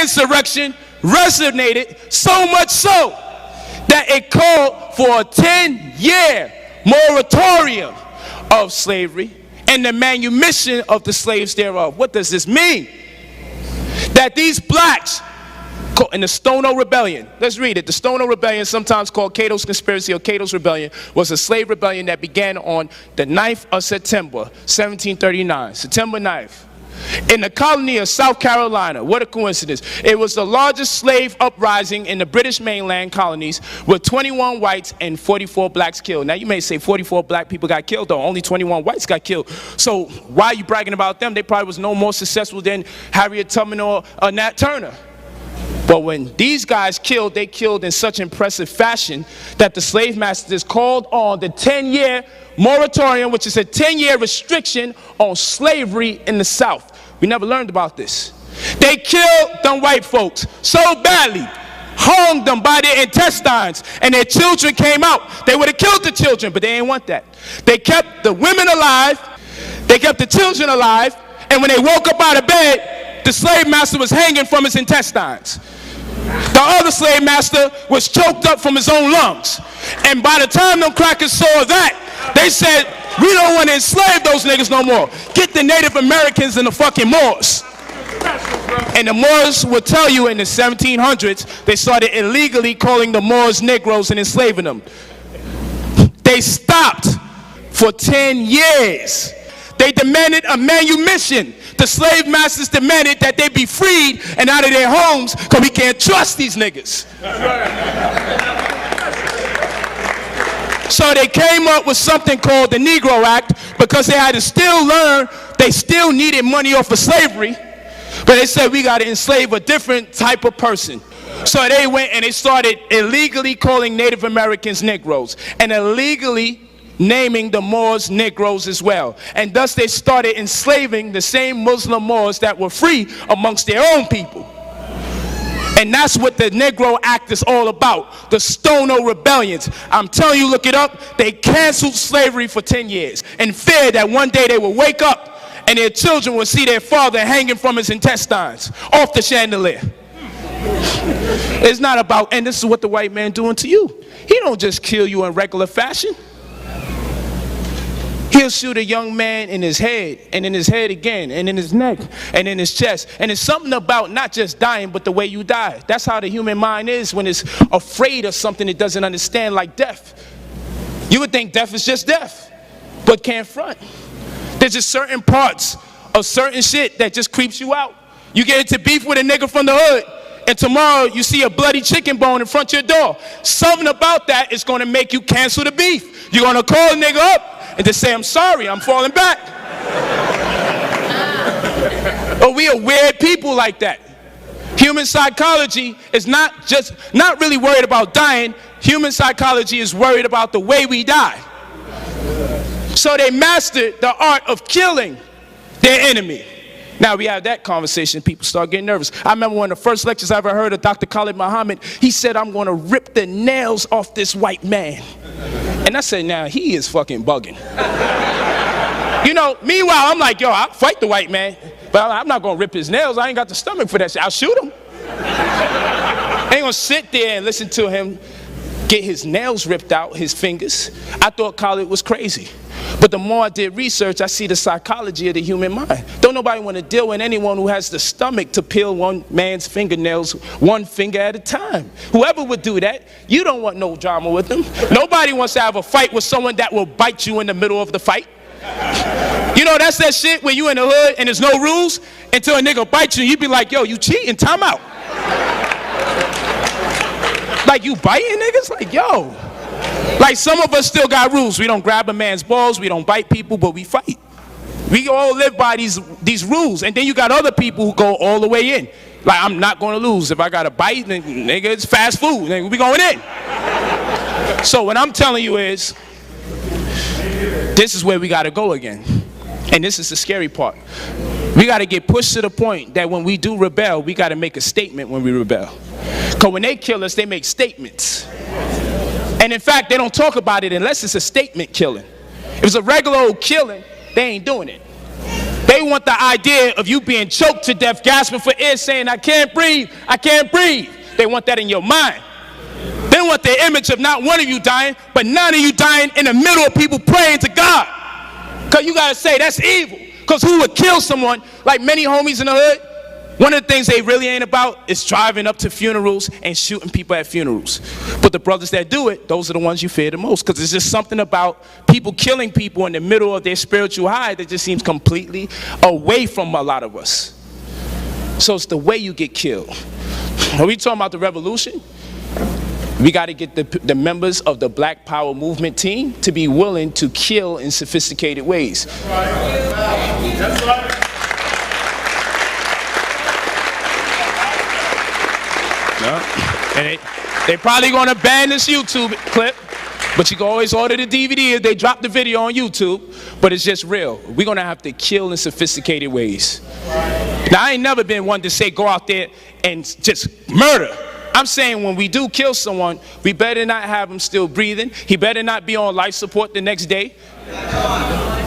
insurrection resonated so much so that it called for a 10-year moratorium of slavery and the manumission of the slaves thereof. What does this mean? That these blacks in the Stono Rebellion, let's read it. The Stono Rebellion, sometimes called Cato's Conspiracy or Cato's Rebellion, was a slave rebellion that began on the 9th of September, 1739, September 9th. In the colony of South Carolina. What a coincidence. It was the largest slave uprising in the British mainland colonies, with 21 whites and 44 blacks killed. Now you may say 44 black people got killed, though only 21 whites got killed. So why are you bragging about them? They probably was no more successful than Harriet Tubman or Nat Turner. But when these guys killed, they killed in such impressive fashion that the slave masters called on the 10-year moratorium, which is a 10-year restriction on slavery in the South. We never learned about this. They killed them white folks so badly, hung them by their intestines, and their children came out. They would have killed the children, but they didn't want that. They kept the women alive, they kept the children alive, and when they woke up out of bed, the slave master was hanging from his intestines. The other slave master was choked up from his own lungs. And by the time them crackers saw that, they said, we don't want to enslave those niggas no more. Get the Native Americans and the fucking Moors. And the Moors will tell you in the 1700s, they started illegally calling the Moors Negroes and enslaving them. They stopped for 10 years. They demanded a manumission. The slave masters demanded that they be freed and out of their homes because we can't trust these niggas. So they came up with something called the Negro Act because they had to still learn, they still needed money off of slavery, but they said we got to enslave a different type of person. So they went and they started illegally calling Native Americans Negroes and illegally naming the Moors Negroes as well. And thus they started enslaving the same Muslim Moors that were free amongst their own people. And that's what the Negro Act is all about, the Stono Rebellions. I'm telling you, look it up. They canceled slavery for 10 years in fear that one day they would wake up and their children would see their father hanging from his intestines off the chandelier. It's not about, and this is what the white man doing to you. He don't just kill you in regular fashion. He'll shoot a young man in his head, and in his head again, and in his neck, and in his chest. And it's something about not just dying, but the way you die. That's how the human mind is when it's afraid of something it doesn't understand, like death. You would think death is just death, but can't front. There's just certain parts of certain shit that just creeps you out. You get into beef with a nigga from the hood, and tomorrow you see a bloody chicken bone in front of your door. Something about that is going to make you cancel the beef. You're going to call a nigga up and just say, I'm sorry, I'm falling back. But we are weird people like that. Human psychology is not really worried about dying. Human psychology is worried about the way we die. So they mastered the art of killing their enemy. Now we have that conversation, people start getting nervous. I remember one of the first lectures I ever heard of Dr. Khalid Muhammad, he said, I'm going to rip the nails off this white man. And I said, now he is fucking bugging. You know, meanwhile, I'm like, yo, I'll fight the white man, but I'm not going to rip his nails. I ain't got the stomach for that shit. I'll shoot him. I ain't going to sit there and listen to him get his nails ripped out, his fingers. I thought Khalid was crazy. But the more I did research, I see the psychology of the human mind. Don't nobody want to deal with anyone who has the stomach to peel one man's fingernails one finger at a time. Whoever would do that, you don't want no drama with them. Nobody wants to have a fight with someone that will bite you in the middle of the fight. You know, that's that shit where you in the hood and there's no rules until a nigga bites you, you be like, yo, you cheating, time out. Like, you biting niggas? Like, yo. Like, some of us still got rules. We don't grab a man's balls, we don't bite people, but we fight. We all live by these rules. And then you got other people who go all the way in. Like, I'm not going to lose. If I got to bite, then, nigga, it's fast food. Nigga, we going in. So what I'm telling you is, this is where we got to go again. And this is the scary part. We got to get pushed to the point that when we do rebel, we got to make a statement when we rebel. Because when they kill us, they make statements. And in fact, they don't talk about it unless it's a statement killing. If it's a regular old killing, they ain't doing it. They want the idea of you being choked to death, gasping for air, saying, I can't breathe, I can't breathe. They want that in your mind. They want the image of not one of you dying, but none of you dying in the middle of people praying to God. Because you got to say, that's evil. Because who would kill someone, like many homies in the hood? One of the things they really ain't about is driving up to funerals and shooting people at funerals. But the brothers that do it, those are the ones you fear the most. Because it's just something about people killing people in the middle of their spiritual high that just seems completely away from a lot of us. So it's the way you get killed. When we talking about the revolution, we got to get the members of the Black Power movement team to be willing to kill in sophisticated ways. That's right. That's right. And they probably going to ban this YouTube clip, but you can always order the DVD if they drop the video on YouTube. But it's just real. We're going to have to kill in sophisticated ways. Now, I ain't never been one to say go out there and just murder. I'm saying when we do kill someone, we better not have him still breathing. He better not be on life support the next day.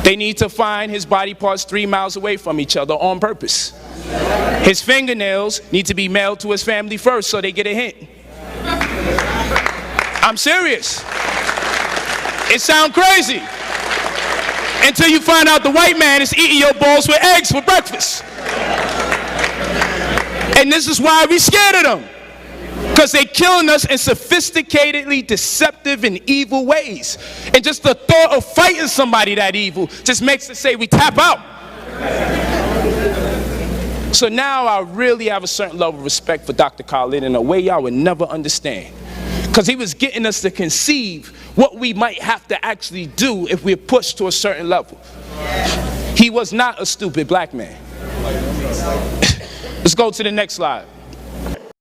They need to find his body parts 3 miles away from each other on purpose. His fingernails need to be mailed to his family first so they get a hint. I'm serious. It sounds crazy until you find out the white man is eating your balls with eggs for breakfast. And this is why we scared of them. Because they're killing us in sophisticatedly deceptive and evil ways. And just the thought of fighting somebody that evil just makes us say we tap out. So now I really have a certain level of respect for Dr. Khalid in a way y'all would never understand. Because he was getting us to conceive what we might have to actually do if we're pushed to a certain level. He was not a stupid black man. Let's go to the next slide.